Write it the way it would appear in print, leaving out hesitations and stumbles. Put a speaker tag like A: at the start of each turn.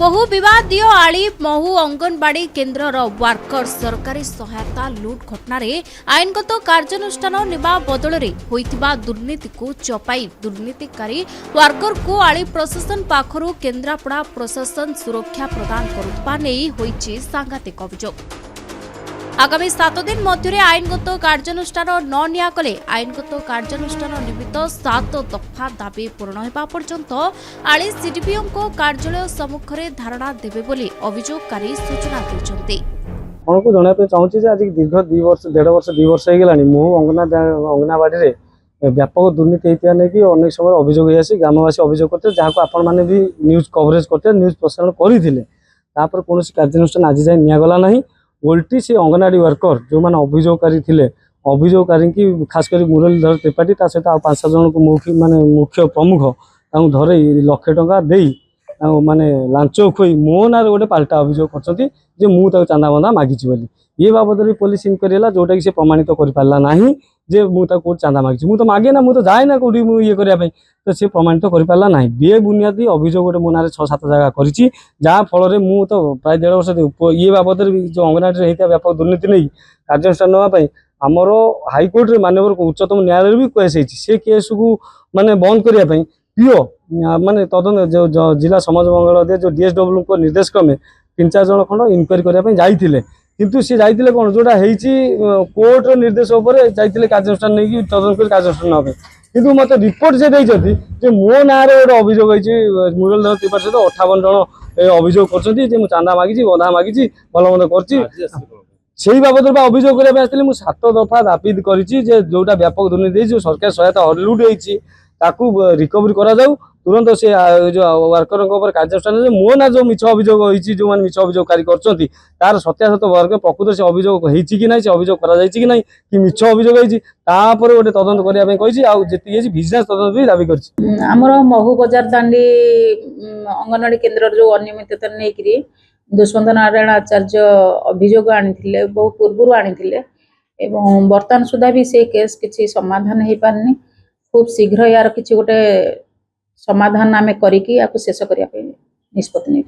A: बहु विवादीय आली महू अंगनवाड़ी केन्द्रर वार्कर सरकारी सहायता लुट घटन आईनगत कार्यानुष्ठान नेबा बदल दुर्नीति को चपाई दुर्नीतिकारी वार्कर को आली प्रशासन पाखरु केन्द्रापड़ा प्रशासन सुरक्षा प्रदान करुवा नहीं होईछि सांघातिक अभियोग। आगामी 7 दिन मध्य आईनगत कार्यानुष्ठान न नियाकले आईनगत कार्यानुष्ठान निमित्त 7 दफा दाबी पूर्ण होगा पर्यंत आली सीडीपीओ कार्यालय सम्मुख में धारणा देवे बोली अभियोगकारी सूचना देते।
B: आपको जनवाई चाहूँगी आज दीर्घ 2 वर्ष 1.5 वर्ष 2 वर्ष होगा मो अंगनवाड़ी व्यापक दुर्नीति होता नहीं कि अनेक समय अभियोग होसी ग्रामवासी अभियोग करते जहाँ आपण मैंने भी न्यूज कवरेज करते न्यूज प्रसारण करते कौन कार्यानुष्ठान आज जाए निगला ना उल्टी से अंगनवाड़ी वर्कर जो मैंने अभियोगकारी थे अभियोगकारी की खासकर मुरलीधर त्रिपाठी सहित आ 5-7 जन को माने मुख्य प्रमुख धरे लाख टंका दे माने लांच खोई मो ना गोटे पाल्टा अभियोग कर मुझे चांदा बंदा मागिची बोली ये बाबद भी पुलिस इनक्वारी है जोटा कि से प्रमाणित कर पारा ना जे मुझे चांदा मागिची मुझे मागे ना मुझे जाए ना कौटी ये करने तो सी प्रमाणित कर पारा ना बेबुनियादी अभियोग गोटे मो ना 6-7 जगह करी जहाँ फल में तो प्राय 1.5 वर्ष ये बाबद जो अंगनवाड़ी होता व्यापक दुर्नीति नहीं कार्यानुष्ठान नापी आमर हाइकोर्ट रे माननीय उच्चतम न्यायालय भी कहुई से केस को माने बंद करने पीओ माने तदन जो जिला समाज मंगल दे जो डीएसडब्ल्यू को निर्देश क्रमे 3-4 जन खंड इनक्वारी करने जाइए किंतु सी जाइए कौन जोटा कोर्ट निर्देश जाइए कार्यानुष्ठान नहीं तदन कर कार्यानुष्ठान नापी किंतु मत रिपोर्ट से देते मो ना गोटे अभियोग मुरलीधर त्रिपाठी सहित 58 जन अभियोग कर चांदा मागिची बंधा मागिची भल मंद कर बाबद अभियोग करने 7 दफा दाबी करी जोटा व्यापक दुर्नीति जो सरकार सहायता लुट होती रिकवरी करा जाऊ तुरंत से जो वर्कर कार्यानुष्ठान मो ना जो मिछ अभियोग होती जो मैंने मिछ अभियोगकारी कर सत्यासत वर्ग प्रकृत से अभियोग कि ना से अभियोग कि ना कि मिछ अभियोग होती गोटे तदंत करने बिजनेस तदंत भी दाबी
C: कर महू बजार दांडी अंगनवाड़ी केन्द्र जो अनियमितता नहीं दुष्मंत नारायण आचार्य अभियोग आनी बहु पूर्व आनी बर्तमान सुधा भी से केस किसी समाधान हो पारनी खूब शीघ्र यार किसी गोटे समाधान आम करिकी शेष करने निष्पत्ति नहीं।